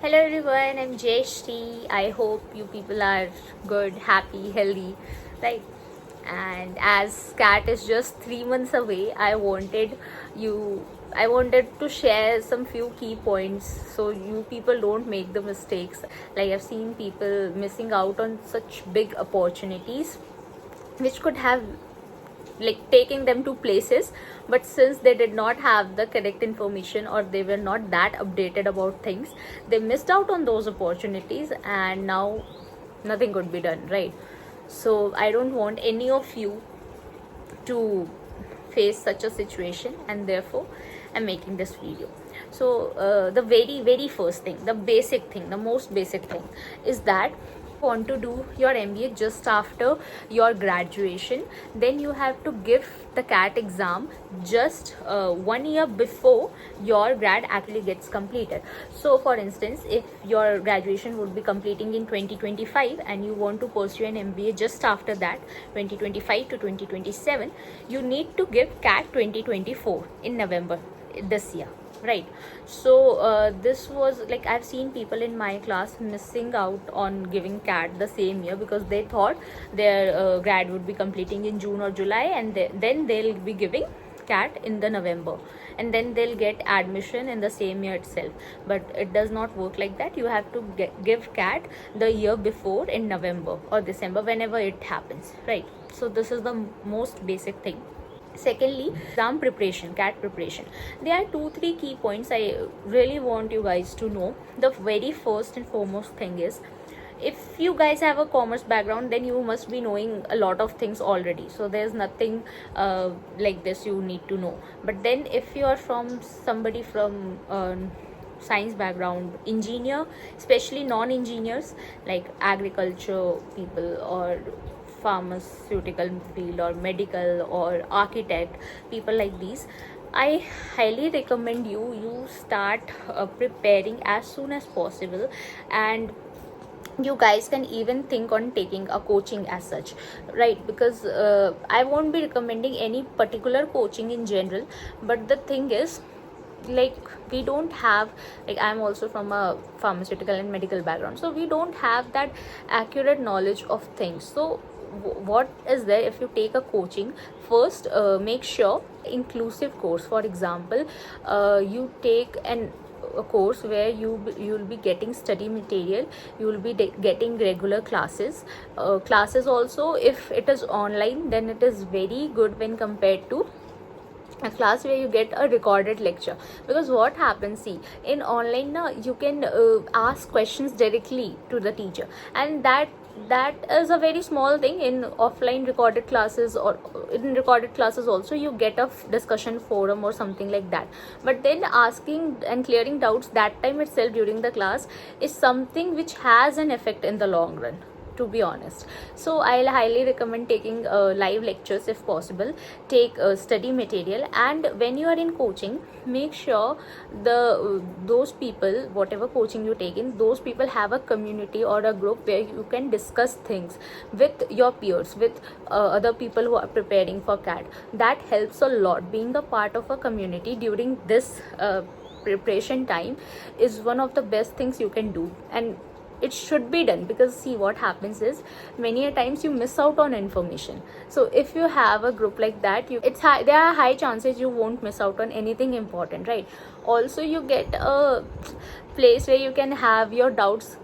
Hello everyone, I'm Jayshree. I hope you people are good, happy, healthy, right? And as cat is just 3 months away, I wanted to share some few key points so you people don't make the mistakes. Like I've seen people missing out on such big opportunities which could have like taking them to places, but since they did not have the correct information or they were not that updated about things, they missed out on those opportunities and now nothing could be done, right? So I don't want any of you to face such a situation, and therefore I'm making this video. So the very first thing, the basic thing, the most basic thing is that want to do your MBA just after your graduation, then you have to give the CAT exam just 1 year before your grad actually gets completed. So for instance, if your graduation would be completing in 2025 and you want to pursue an MBA just after that, 2025 to 2027, you need to give CAT 2024 in November this year, right? So this was like, I've seen people in my class missing out on giving CAT the same year because they thought their grad would be completing in June or July, and then they'll be giving CAT in the November, and then they'll get admission in the same year itself. But it does not work like that. You have to give CAT the year before in November or December, whenever it happens, right? So this is the most basic thing. Secondly, exam preparation, CAT preparation. There are 2-3 key points I really want you guys to know. The very first and foremost thing is, if you guys have a commerce background, then you must be knowing a lot of things already, so there's nothing like this you need to know. But then if you are from somebody from science background, engineer, especially non-engineers like agriculture people or pharmaceutical field or medical or architect, people like these, I highly recommend you start preparing as soon as possible. And you guys can even think on taking a coaching as such, right? Because I won't be recommending any particular coaching in general, but the thing is, like, we don't have, like, I'm also from a pharmaceutical and medical background, so we don't have that accurate knowledge of things. So what is there if you take a coaching? First, make sure inclusive course. For example, you take a course where you'll be getting study material, you will be getting regular classes. Classes also, if it is online, then it is very good when compared to a class where you get a recorded lecture. Because what happens, see, in online now you can ask questions directly to the teacher, and that is a very small thing. In offline recorded classes, or in recorded classes also, you get a discussion forum or something like that. But then asking and clearing doubts that time itself during the class is something which has an effect in the long run, to be honest. So I'll highly recommend taking live lectures if possible. Take study material, and when you are in coaching, make sure those people, whatever coaching you take in, those people have a community or a group where you can discuss things with your peers, with other people who are preparing for CAT. That helps a lot. Being a part of a community during this preparation time is one of the best things you can do, and it should be done. Because see, what happens is, many a times you miss out on information. So if you have a group like that, there are high chances you won't miss out on anything important, right? Also, you get a place where you can have your doubts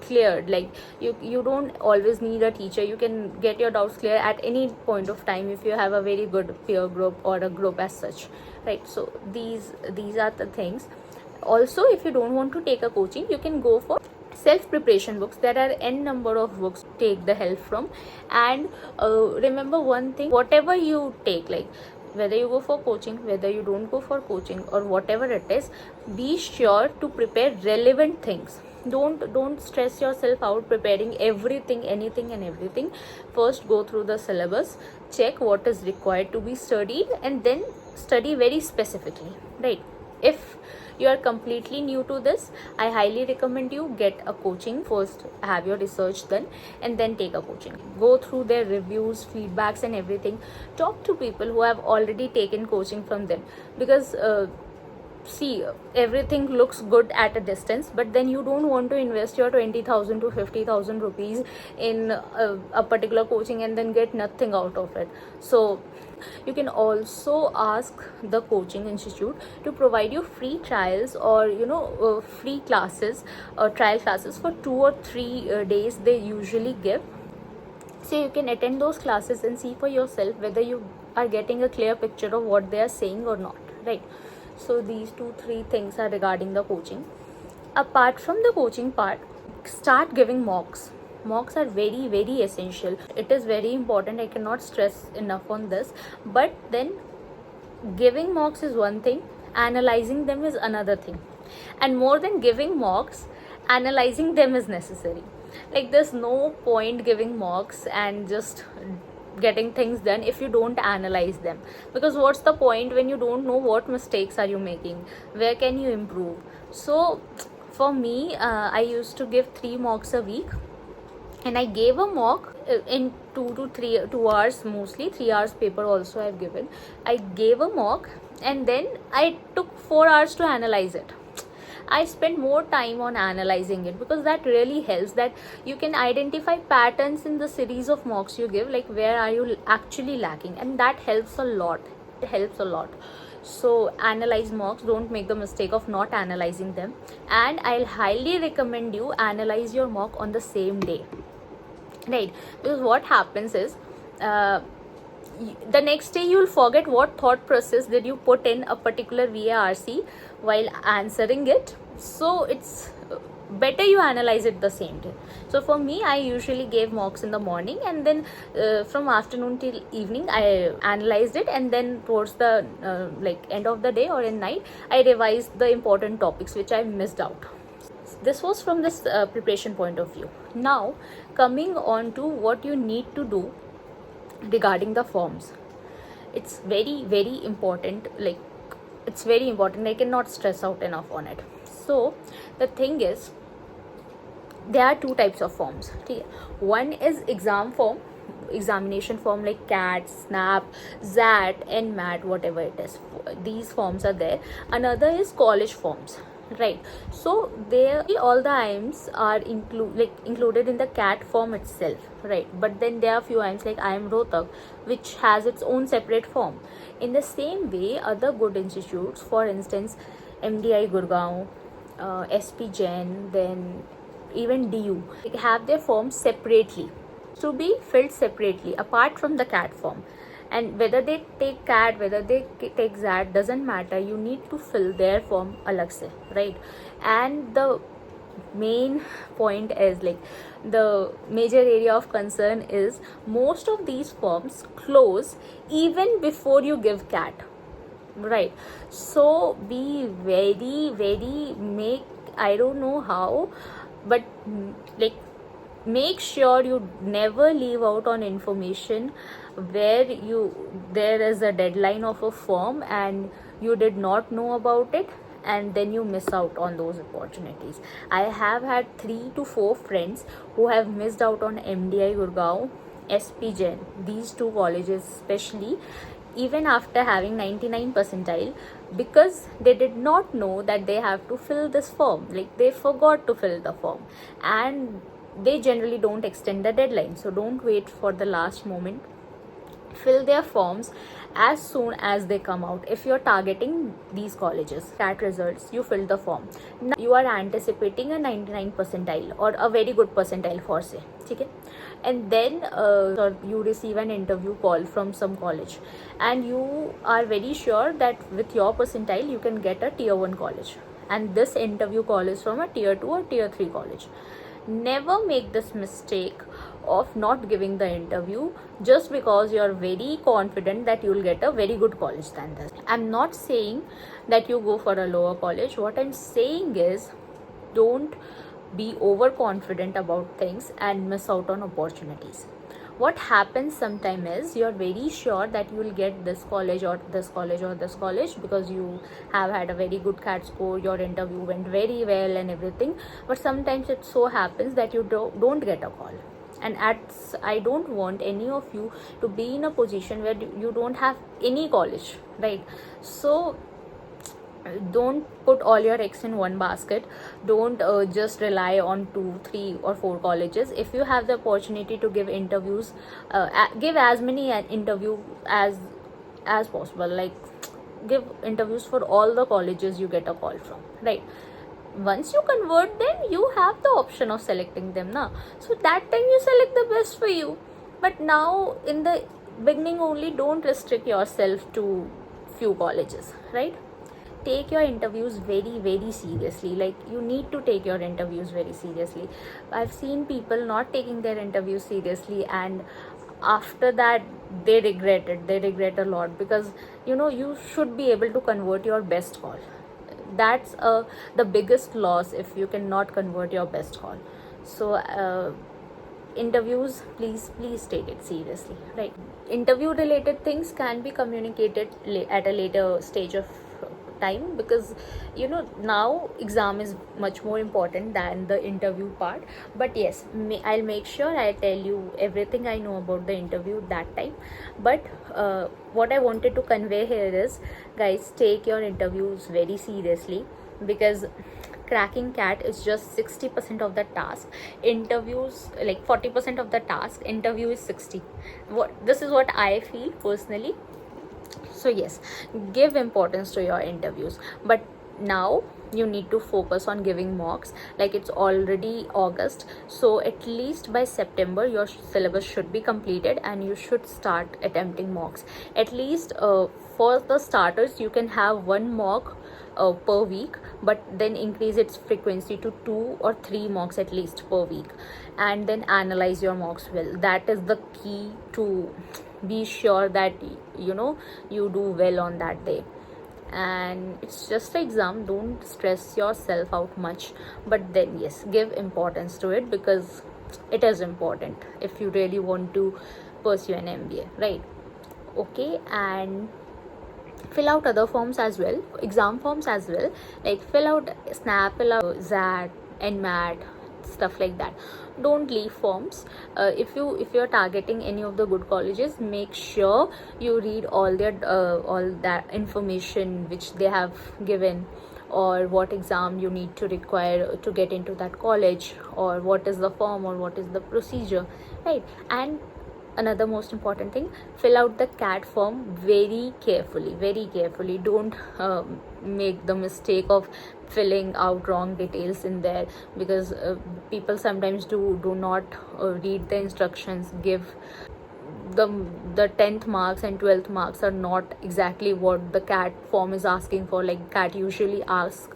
cleared. Like, you don't always need a teacher. You can get your doubts clear at any point of time if you have a very good peer group or a group as such, right? So these are the things. Also, if you don't want to take a coaching, you can go for self preparation books. There are n number of books to take the help from. And remember one thing, whatever you take, like whether you go for coaching, whether you don't go for coaching, or whatever it is, be sure to prepare relevant things. Don't stress yourself out preparing everything, anything and everything. First, go through the syllabus, check what is required to be studied, and then study very specifically, right? If you are completely new to this, I highly recommend you get a coaching. First, have your research done, and then take a coaching. Go through their reviews, feedbacks and everything. Talk to people who have already taken coaching from them, because see, everything looks good at a distance, but then you don't want to invest your 20,000 to 50,000 rupees in a particular coaching and then get nothing out of it. So you can also ask the coaching institute to provide you free trials, or free classes or trial classes for 2 or 3 days they usually give. So you can attend those classes and see for yourself whether you are getting a clear picture of what they are saying or not, right? So these 2-3 things are regarding the coaching. Apart from the coaching part, start giving mocks. Mocks are very, very essential. It is very important. I cannot stress enough on this. But then giving mocks is one thing, analyzing them is another thing. And more than giving mocks, analyzing them is necessary. Like, there's no point giving mocks and just getting things done if you don't analyze them, because what's the point when you don't know what mistakes are you making, where can you improve? So for me, I used to give 3 mocks a week, and I gave a mock in 2 hours, mostly 3 hours paper also I've given. I gave a mock and then I took 4 hours to analyze it. I spend more time on analyzing it, because that really helps, that you can identify patterns in the series of mocks you give, like where are you actually lacking, and that helps a lot. It helps a lot. So analyze mocks, don't make the mistake of not analyzing them, and I'll highly recommend you analyze your mock on the same day, right? Because what happens is, the next day you'll forget what thought process did you put in a particular VARC while answering it. So it's better you analyze it the same day. So for me, I usually gave mocks in the morning, and then from afternoon till evening I analyzed it, and then towards the end of the day or in night I revised the important topics which I missed out. This was from this preparation point of view. Now coming on to what you need to do regarding the forms, it's very, very important. It's very important. I cannot stress out enough on it. So the thing is, there are 2 types of forms. One is exam form, examination form, like CAT, SNAP, ZAT, NMAT, whatever it is. These forms are there. Another is college forms, right? So there all the IIMs are included in the CAT form itself, right? But then there are few IIMs like IIM Rohtak, which has its own separate form. In the same way, other good institutes, for instance MDI Gurgaon, SP Jain, then even DU, they have their forms separately to be filled separately apart from the CAT form. And whether they take CAT, whether they take ZAT, doesn't matter. You need to fill their form alag se, right? And the main point is, the major area of concern is, most of these forms close even before you give CAT, right? So be very, very I don't know how, but make sure you never leave out on information where there is a deadline of a form and you did not know about it, and then you miss out on those opportunities. I have had 3 to 4 friends who have missed out on MDI Gurgaon, SP Jain, these 2 colleges especially, even after having 99 percentile, because they did not know that they have to fill this form. They forgot to fill the form, and they generally don't extend the deadline. So don't wait for the last moment. Fill their forms as soon as they come out. If you're targeting these colleges, CAT results, you fill the form. Now you are anticipating a 99 percentile or a very good percentile for say, okay? And then you receive an interview call from some college, and you are very sure that with your percentile you can get a tier 1 college, and this interview call is from a tier 2 or tier 3 college. Never make this mistake of not giving the interview just because you're very confident that you'll get a very good college than this. I'm not saying that you go for a lower college. What I'm saying is, don't be overconfident about things and miss out on opportunities. What happens sometimes is, you're very sure that you will get this college or this college or this college because you have had a very good CAT score, your interview went very well and everything, but sometimes it so happens that you don't get a call. And I don't want any of you to be in a position where you don't have any college, right? So Don't put all your eggs in one basket. Don't just rely on 2, 3 or 4 colleges. If you have the opportunity to give interviews, give as many interview as possible. Like, give interviews for all the colleges you get a call from, right? Once you convert them, you have the option of selecting them now, so that time you select the best for you. But now in the beginning only, don't restrict yourself to few colleges, right? Take your interviews very, very seriously. Like, you need to take your interviews very seriously. I've seen people not taking their interviews seriously, and after that they regret a lot, because you should be able to convert your best call. That's the biggest loss if you cannot convert your best call. So interviews, please take it seriously, right? Interview related things can be communicated at a later stage of time, because now exam is much more important than the interview part. But yes, I'll make sure I tell you everything I know about the interview that time. But what I wanted to convey here is, guys, take your interviews very seriously, because cracking CAT is just 60% of the task. Interviews, like 40% of the task. Interview is 60. This is what I feel personally. So yes, give importance to your interviews. But now you need to focus on giving mocks. Like, it's already August, so at least by September your syllabus should be completed and you should start attempting mocks. At least for the starters, you can have one mock per week, but then increase its frequency to 2 or 3 mocks at least per week, and then analyze your mocks well. That is the key to be sure that you do well on that day. And it's just an exam, don't stress yourself out much. But then yes, give importance to it, because it is important if you really want to pursue an MBA, right? Okay. And fill out other forms as well, exam forms as well. Like, fill out SNAP, fill out ZAT, NMAT, stuff like that. Don't leave forms. If you're targeting any of the good colleges, make sure you read all that information which they have given, or what exam you need to require to get into that college, or what is the form, or what is the procedure, right? And another most important thing, fill out the CAT form very carefully. Don't make the mistake of filling out wrong details in there, because people sometimes do not read the instructions. Give the 10th marks and 12th marks are not exactly what the CAT form is asking for. Like, CAT usually asks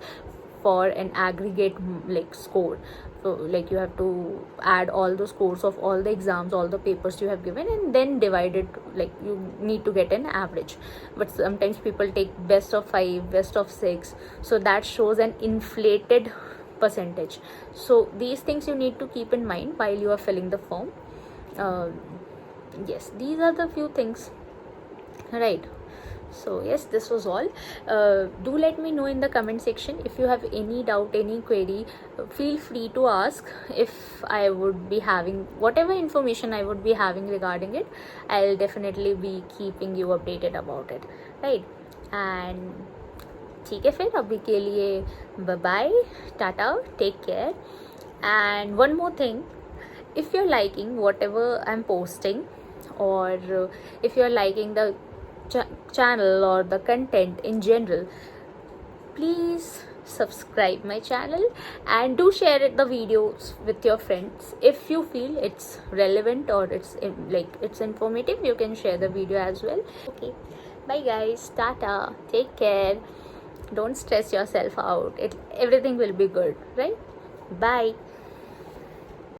for an aggregate like score. So like, you have to add all the scores of all the exams, all the papers you have given, and then divide it. Like, you need to get an average. But sometimes people take best of 5, best of 6, so that shows an inflated percentage. So these things you need to keep in mind while you are filling the form. Yes, these are the few things, right? So yes, this was all. Do let me know in the comment section if you have any doubt, any query. Feel free to ask. If I would be having whatever information I would be having regarding it, I'll definitely be keeping you updated about it, right? And ठीक है, फिर अभी के लिए bye bye, tata, take care. And one more thing, if you're liking whatever I'm posting, or if you're liking the channel or the content in general, please subscribe my channel and do share the videos with your friends. If you feel it's relevant or it's informative, you can share the video as well. Okay, bye guys, tata, take care. Don't stress yourself out. Everything will be good, right? Bye.